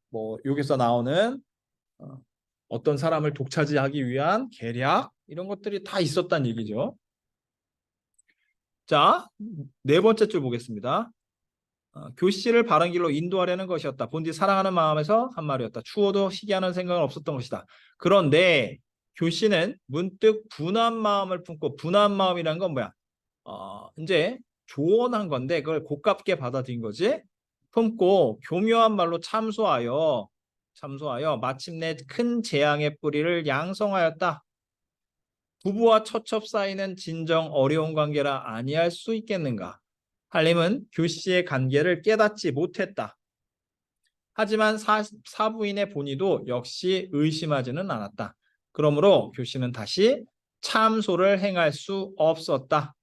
뭐 여기서 나오는 어, 어떤 사람을 독차지하기 위한 계략 이런 것들이 다 있었다는 얘기죠. 자, 네 번째 줄 보겠습니다. 교씨를 바른 길로 인도하려는 것이었다. 본디 사랑하는 마음에서 한 말이었다. 추워도 시기하는 생각은 없었던 것이다. 그런데 교씨는 문득 분한 마음을 품고, 분한 마음이란 건 뭐야? 이제 조언한 건데 그걸 고깝게 받아들인 거지. 품고 교묘한 말로 참소하여 마침내 큰 재앙의 뿌리를 양성하였다. 부부와 처첩 사이는 진정 어려운 관계라 아니할 수 있겠는가? 한림은 교씨의 관계를 깨닫지 못했다. 하지만 사부인의 본의도 역시 의심하지는 않았다. 그러므로 교씨는 다시 참소를 행할 수 없었다.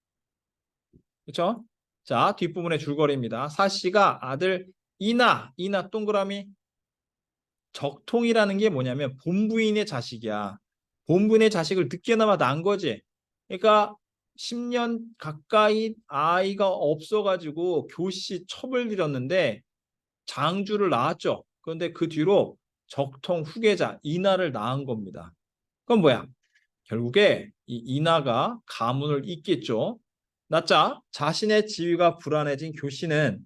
그렇죠? 자, 뒷부분의 줄거리입니다. 사씨가 아들 이나 동그라미 적통이라는 게 뭐냐면 본부인의 자식이야. 본부인의 자식을 늦게나마 낳은 거지. 그러니까 10년 가까이 아이가 없어가지고 교씨 첩을 들였는데 장주를 낳았죠. 그런데 그 뒤로 적통 후계자 이나를 낳은 겁니다. 그건 뭐야? 결국에 이 인하가 가문을 잇겠죠. 낳자 자신의 지위가 불안해진 교씨는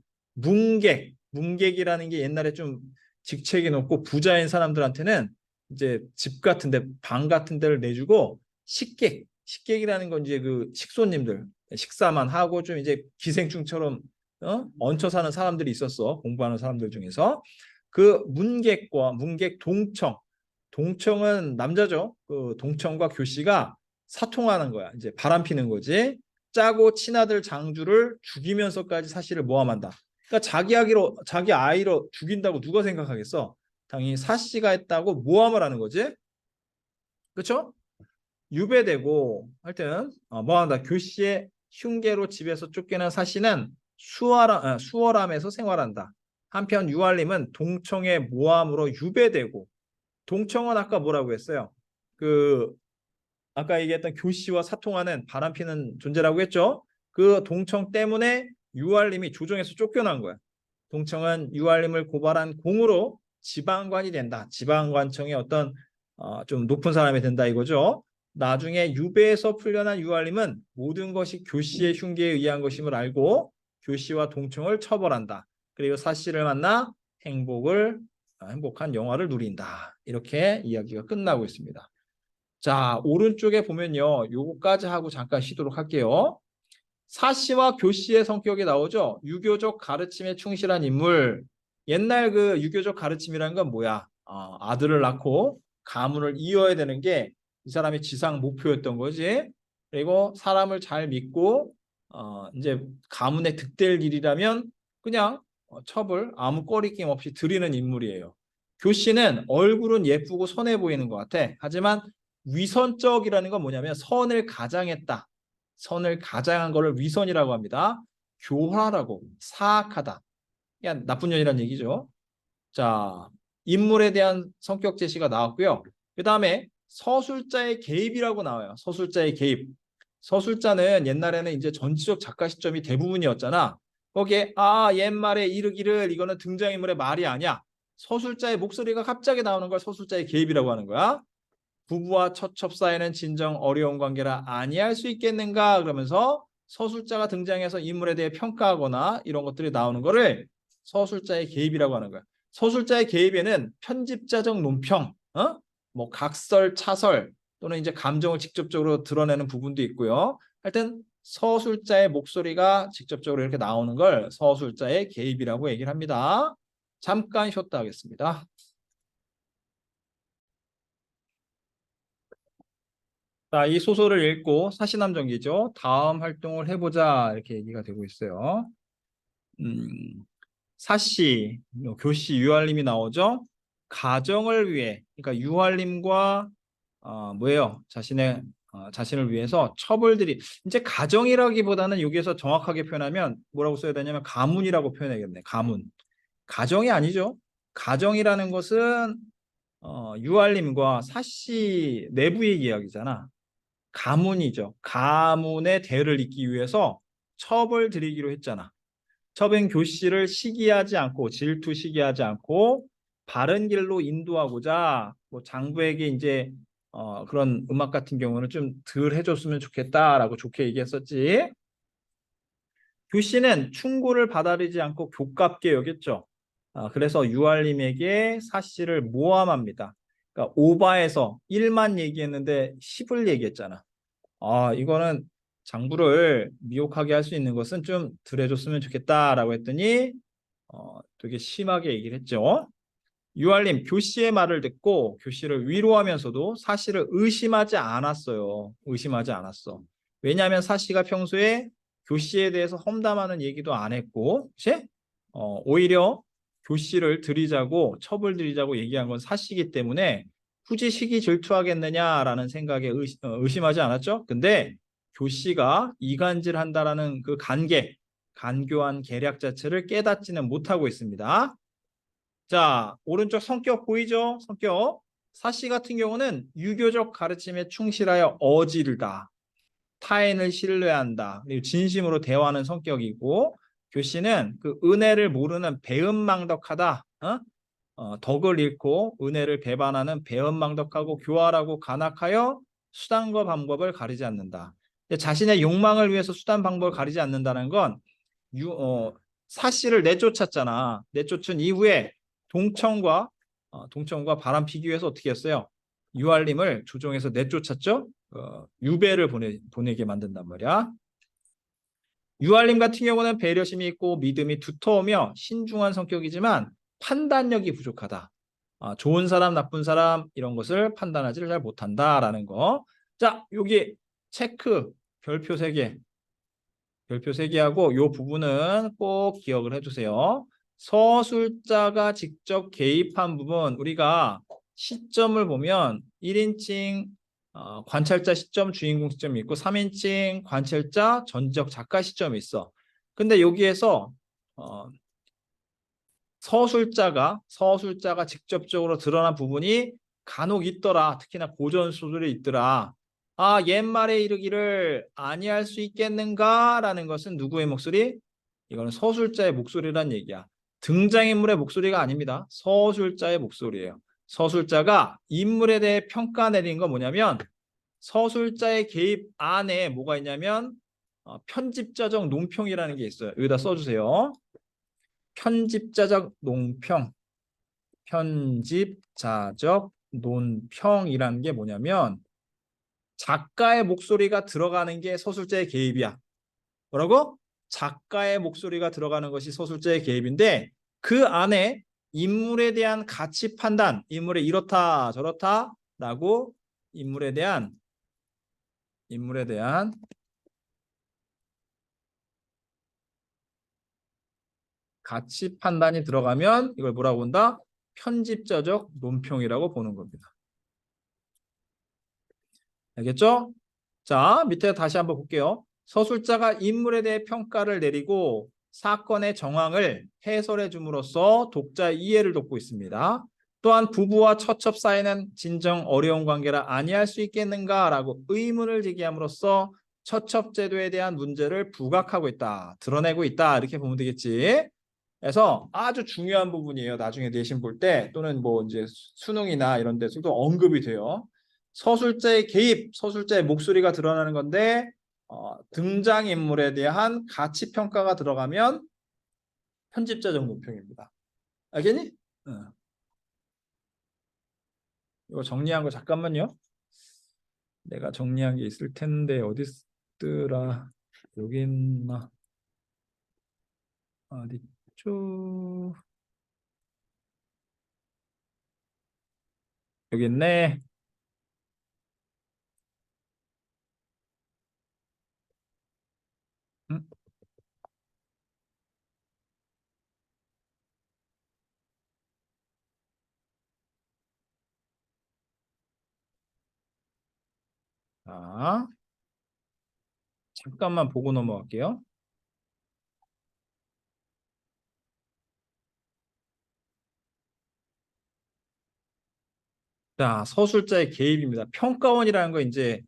문객이라는 게 옛날에 좀 직책이 높고 부자인 사람들한테는 이제 집 같은데 방 같은 데를 내주고 식객이라는 건 이제 그 식손님들 식사만 하고 좀 이제 기생충처럼 얹혀 사는 사람들이 있었어. 공부하는 사람들 중에서 그 문객 동청은 남자죠. 그 동청과 교씨가 사통하는 거야. 이제 바람 피는 거지. 짜고 친아들 장주를 죽이면서까지 사실을 모함한다. 그러니까 자기 아이로 죽인다고 누가 생각하겠어? 당연히 사씨가 했다고 모함을 하는 거지. 그렇죠? 유배되고 하여튼 뭐한다. 교씨의 흉계로 집에서 쫓겨난 사씨는 수월함에서 생활한다. 한편 유알림은 동청의 모함으로 유배되고 동청은 아까 뭐라고 했어요? 그 아까 얘기했던 교씨와 사통하는 바람피는 존재라고 했죠. 그 동청 때문에 유알림이 조정에서 쫓겨난 거야. 동청은 유알림을 고발한 공으로 지방관이 된다. 지방관청의 어떤 좀 높은 사람이 된다 이거죠. 나중에 유배에서 풀려난 유알림은 모든 것이 교씨의 흉계에 의한 것임을 알고 교씨와 동청을 처벌한다. 그리고 사씨를 만나 행복한 영화를 누린다. 이렇게 이야기가 끝나고 있습니다. 자, 오른쪽에 보면요. 요거까지 하고 잠깐 쉬도록 할게요. 사씨와 교씨의 성격이 나오죠. 유교적 가르침에 충실한 인물. 옛날 그 유교적 가르침이라는 건 뭐야? 아들을 낳고 가문을 이어야 되는 게 이 사람의 지상 목표였던 거지. 그리고 사람을 잘 믿고 이제 가문에 득될 일이라면 그냥 첩을 아무 꺼리낌 없이 드리는 인물이에요. 교씨는 얼굴은 예쁘고 선해 보이는 것 같아. 하지만 위선적이라는 건 뭐냐면 선을 가장했다. 선을 가장한 것을 위선이라고 합니다. 교활하고 사악하다. 그냥 나쁜 년이라는 얘기죠. 자, 인물에 대한 성격 제시가 나왔고요. 그 다음에 서술자의 개입이라고 나와요. 서술자의 개입. 서술자는 옛날에는 이제 전지적 작가 시점이 대부분이었잖아. 거기에 옛말에 이르기를 이거는 등장인물의 말이 아니야. 서술자의 목소리가 갑자기 나오는 걸 서술자의 개입이라고 하는 거야. 부부와 처첩 사이는 진정 어려운 관계라 아니할 수 있겠는가 그러면서 서술자가 등장해서 인물에 대해 평가하거나 이런 것들이 나오는 거를 서술자의 개입이라고 하는 거야. 서술자의 개입에는 편집자적 논평, 뭐 각설, 차설 또는 이제 감정을 직접적으로 드러내는 부분도 있고요. 하여튼 서술자의 목소리가 직접적으로 이렇게 나오는 걸 서술자의 개입이라고 얘기를 합니다. 잠깐 쉬었다 하겠습니다. 자, 이 소설을 읽고 사시남정기죠. 다음 활동을 해보자 이렇게 얘기가 되고 있어요. 사씨, 교씨, 유알림이 나오죠. 가정을 위해, 그러니까 유알림과 뭐예요? 자신을 위해서 첩을들이 이제 가정이라기보다는 여기에서 정확하게 표현하면 뭐라고 써야 되냐면 가문이라고 표현해야겠네. 가문. 가정이 아니죠. 가정이라는 것은 유알림과 사씨 내부의 이야기잖아. 가문이죠. 가문의 대를 잇기 위해서 첩을 들이기로 했잖아. 첩은 교씨를 시기하지 않고 질투시기하지 않고 바른 길로 인도하고자 뭐 장부에게 이제 그런 음악 같은 경우는 좀 덜 해줬으면 좋겠다라고 좋게 얘기했었지. 교씨는 충고를 받아들이지 않고 교깝게 여겼죠. 그래서 유알림에게 사씨를 모함합니다. 그러니까 오바해서 1만 얘기했는데 10을 얘기했잖아. 이거는 장부를 미혹하게 할 수 있는 것은 좀 덜 해줬으면 좋겠다라고 했더니 되게 심하게 얘기를 했죠. 유알림 교씨의 말을 듣고 교씨를 위로하면서도 사실을 의심하지 않았어요. 의심하지 않았어. 왜냐하면 사씨가 평소에 교씨에 대해서 험담하는 얘기도 안 했고, 그치? 오히려 교씨를 들이자고 첩을 들이자고 얘기한 건 사씨이기 때문에 굳이 시기 질투하겠느냐라는 생각에 의심하지 않았죠. 근데 교씨가 이간질한다라는 그 간교한 계략 자체를 깨닫지는 못하고 있습니다. 자, 오른쪽 성격 보이죠? 성격. 사씨 같은 경우는 유교적 가르침에 충실하여 어질다. 타인을 신뢰한다. 그리고 진심으로 대화하는 성격이고 교씨는 그 은혜를 모르는 배은망덕하다. 덕을 잃고 은혜를 배반하는 배은망덕하고 교활하고 간악하여 수단과 방법을 가리지 않는다. 자신의 욕망을 위해서 수단 방법을 가리지 않는다는 건 사씨를 내쫓았잖아. 내쫓은 이후에 동청과 바람피기 위해서 어떻게 했어요? 유알림을 조종해서 내쫓았죠. 유배를 보내게 만든단 말이야. 유알림 같은 경우는 배려심이 있고 믿음이 두터우며 신중한 성격이지만 판단력이 부족하다. 좋은 사람, 나쁜 사람 이런 것을 판단하지를 잘 못한다라는 거. 자, 여기 체크 별표 3개. 별표 3개 하고 이 부분은 꼭 기억을 해주세요. 서술자가 직접 개입한 부분 우리가 시점을 보면 1인칭 관찰자 시점, 주인공 시점이 있고 3인칭 관찰자, 전지적 작가 시점이 있어. 근데 여기에서 서술자가 직접적으로 드러난 부분이 간혹 있더라. 특히나 고전 소설에 있더라. 옛말에 이르기를 아니할 수 있겠는가라는 것은 누구의 목소리? 이거는 서술자의 목소리란 얘기야. 등장인물의 목소리가 아닙니다. 서술자의 목소리예요. 서술자가 인물에 대해 평가 내린 건 뭐냐면 서술자의 개입 안에 뭐가 있냐면 편집자적 논평이라는 게 있어요. 여기다 써주세요. 편집자적 논평이라는 게 뭐냐면 작가의 목소리가 들어가는 게 서술자의 개입이야. 뭐라고? 작가의 목소리가 들어가는 것이 서술자의 개입인데 그 안에 인물에 대한 가치 판단, 인물이 이렇다 저렇다라고 인물에 대한 가치 판단이 들어가면 이걸 뭐라고 본다? 편집자적 논평이라고 보는 겁니다. 알겠죠? 자, 밑에 다시 한번 볼게요. 서술자가 인물에 대해 평가를 내리고 사건의 정황을 해설해 줌으로써 독자의 이해를 돕고 있습니다. 또한 부부와 처첩 사이는 진정 어려운 관계라 아니할 수 있겠는가라고 의문을 제기함으로써 처첩 제도에 대한 문제를 부각하고 있다. 드러내고 있다. 이렇게 보면 되겠지. 그래서 아주 중요한 부분이에요. 나중에 내신 볼 때 또는 뭐 이제 수능이나 이런 데서도 언급이 돼요. 서술자의 개입, 서술자의 목소리가 드러나는 건데 등장인물에 대한 가치 평가가 들어가면 편집자적 논평입니다. 알겠니? 이거 정리한 거 잠깐만요. 내가 정리한 게 있을 텐데 어디 있더라? 여기 있나? 어디죠? 여기 있네. 음? 자, 잠깐만 보고 넘어갈게요. 자, 서술자의 개입입니다. 평가원이라는 거 이제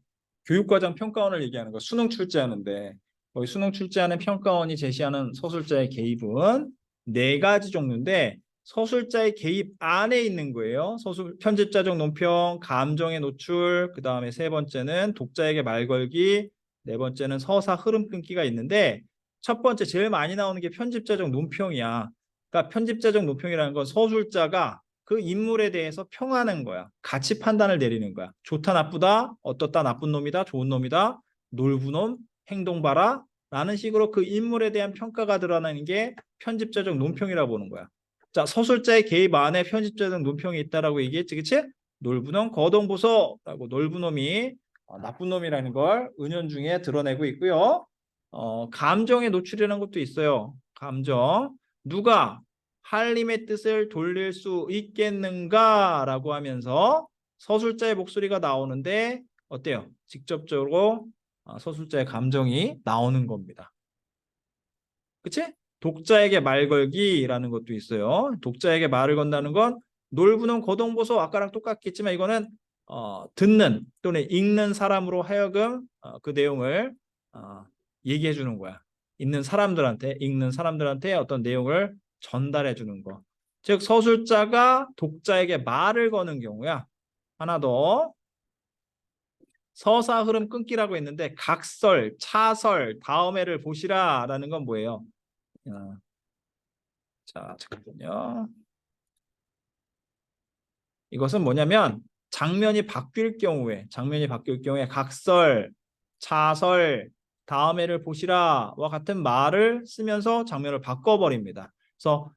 교육과정 평가원을 얘기하는 거 수능 출제하는데 거기 수능 출제하는 평가원이 제시하는 서술자의 개입은 4가지 종류인데 서술자의 개입 안에 있는 거예요. 편집자적 논평, 감정의 노출, 그 다음에 3번째는 독자에게 말 걸기, 4번째는 서사 흐름 끊기가 있는데 첫 번째 제일 많이 나오는 게 편집자적 논평이야. 그러니까 편집자적 논평이라는 건 서술자가 그 인물에 대해서 평하는 거야. 가치 판단을 내리는 거야. 좋다, 나쁘다, 어떻다, 나쁜 놈이다, 좋은 놈이다, 놀부놈, 행동 봐라 라는 식으로 그 인물에 대한 평가가 드러나는 게 편집자적 논평이라고 보는 거야. 자, 서술자의 개입 안에 편집자적 논평이 있다라고 얘기했지, 그치? 놀부놈, 거동보소라고 놀부놈이 나쁜 놈이라는 걸 은연중에 드러내고 있고요. 감정의 노출이라는 것도 있어요. 감정. 누가 한림의 뜻을 돌릴 수 있겠는가라고 하면서 서술자의 목소리가 나오는데 어때요? 직접적으로 서술자의 감정이 나오는 겁니다. 그치? 독자에게 말 걸기라는 것도 있어요. 독자에게 말을 건다는 건 놀부는 거동보소 아까랑 똑같겠지만 이거는 듣는 또는 읽는 사람으로 하여금 그 내용을 얘기해 주는 거야. 읽는 사람들한테 어떤 내용을 전달해 주는 거. 즉 서술자가 독자에게 말을 거는 경우야. 하나 더. 서사 흐름 끊기라고 했는데 각설, 차설, 다음해를 보시라라는 건 뭐예요? 어, 자, 잠깐만요. 이것은 뭐냐면 장면이 바뀔 경우에 각설, 차설, 다음해를 보시라와 같은 말을 쓰면서 장면을 바꿔버립니다. 그래서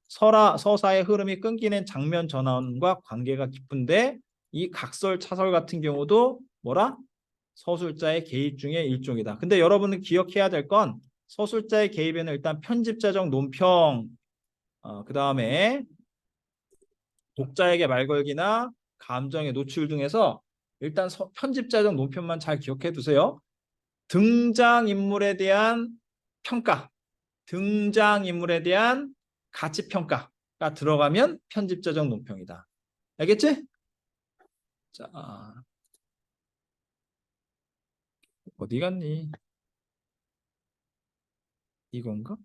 서사의 흐름이 끊기는 장면 전환과 관계가 깊은데 이 각설, 차설 같은 경우도 뭐라? 서술자의 개입 중의 일종이다. 근데 여러분은 기억해야 될 건 서술자의 개입에는 일단 편집자적 논평, 그 다음에 독자에게 말 걸기나 감정의 노출 등에서 일단 편집자적 논편만 잘 기억해 두세요. 등장인물에 대한 평가, 등장인물에 대한 가치평가가 들어가면 편집자적 논평이다. 알겠지? 자, 어디 갔니? 이건가?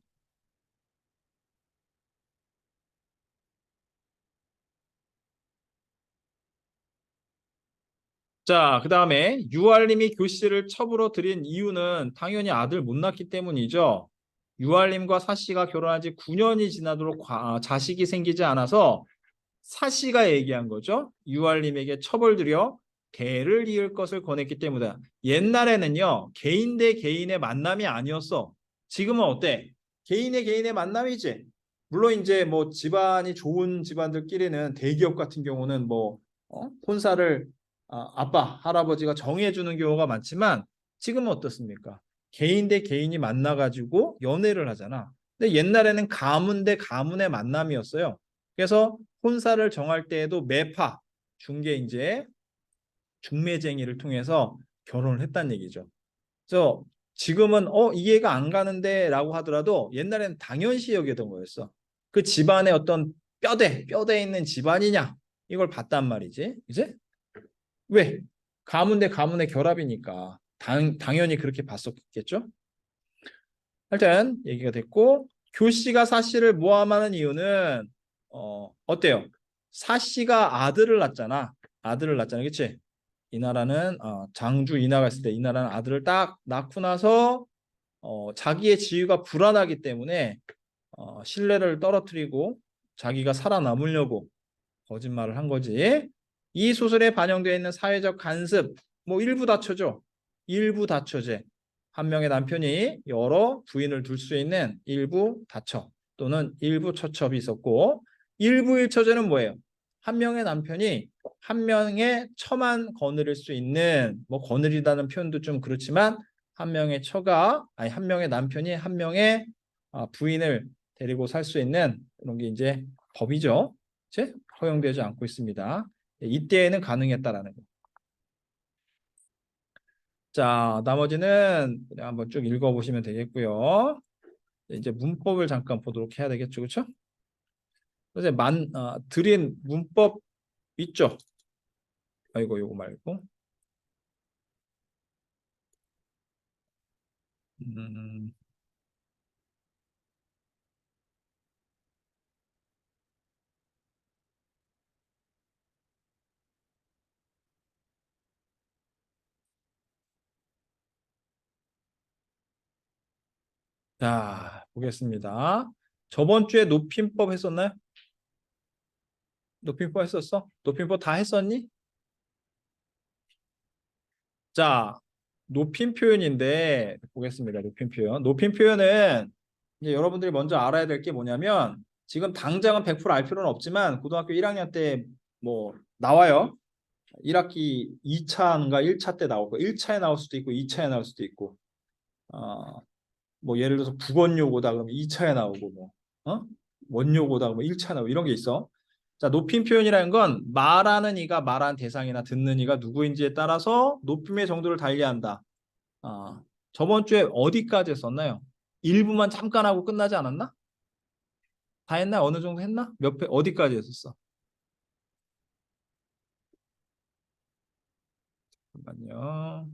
자, 그 다음에 유알님이 교씨를 첩으로 들인 이유는 당연히 아들 못 낳기 때문이죠. 유알님과 사씨가 결혼한 지 9년이 지나도록 자식이 생기지 않아서 사씨가 얘기한 거죠. 유알님에게 첩을 들여 대를 이을 것을 권했기 때문이다. 옛날에는요, 개인 대 개인의 만남이 아니었어. 지금은 어때? 개인의 만남이지. 물론 이제 뭐 집안이 좋은 집안들끼리는 대기업 같은 경우는 뭐 혼사를 아빠, 할아버지가 정해주는 경우가 많지만 지금은 어떻습니까? 개인 대 개인이 만나가지고 연애를 하잖아. 근데 옛날에는 가문 대 가문의 만남이었어요. 그래서 혼사를 정할 때에도 매파, 중개 이제 중매쟁이를 통해서 결혼을 했다는 얘기죠. 그래서 지금은 이해가 안 가는데라고 하더라도 옛날에는 당연시 여기던 거였어. 그 집안의 어떤 뼈대 있는 집안이냐 이걸 봤단 말이지. 이제 왜? 가문 대 가문의 결합이니까 당연히 그렇게 봤었겠죠. 하여튼 얘기가 됐고 교씨가 사씨를 모함하는 이유는 어때요? 사씨가 아들을 낳잖아. 그치? 이 나라는 장주 인하가 있을 때 이 나라는 아들을 딱 낳고 나서 자기의 지위가 불안하기 때문에 신뢰를 떨어뜨리고 자기가 살아남으려고 거짓말을 한 거지. 이 소설에 반영되어 있는 사회적 간섭, 뭐 일부 다처죠. 일부 다처제. 한 명의 남편이 여러 부인을 둘 수 있는 일부 다처 또는 일부 처첩이 있었고 일부 일처제는 뭐예요? 한 명의 남편이 한 명의 처만 거느릴 수 있는 뭐 거느리다는 표현도 좀 그렇지만 한 명의 처가 아니 한 명의 남편이 한 명의 부인을 데리고 살 수 있는 그런 게 이제 법이죠. 이제 허용되지 않고 있습니다. 이때에는 가능했다라는 거. 자, 나머지는 그냥 한번 쭉 읽어보시면 되겠고요. 이제 문법을 잠깐 보도록 해야 되겠죠, 그렇죠? 이제 드린 문법 있죠? 아이고, 요거 말고. 음, 자, 보겠습니다. 저번 주에 높임법 했었나요? 높임법 했었어? 높임법 다 했었니? 자, 높임 표현인데 보겠습니다. 높임 표현. 높임 표현은 이제 여러분들이 먼저 알아야 될 게 뭐냐면 지금 당장은 100%알 필요는 없지만 고등학교 1학년 때 뭐 나와요. 1학기 2차인가 1차 때 나오고 1차에 나올 수도 있고 2차에 나올 수도 있고 뭐 예를 들어서 국어용어다 그러면 2차에 나오고 뭐 원용어다 그러면 1차 나오고 이런 게 있어. 자, 높임 표현이라는 건 말하는 이가 말한 대상이나 듣는 이가 누구인지에 따라서 높임의 정도를 달리한다. 아, 저번 주에 어디까지 했었나요? 일부만 잠깐 하고 끝나지 않았나? 다 했나? 어느 정도 했나? 어디까지 했었어? 잠깐만요.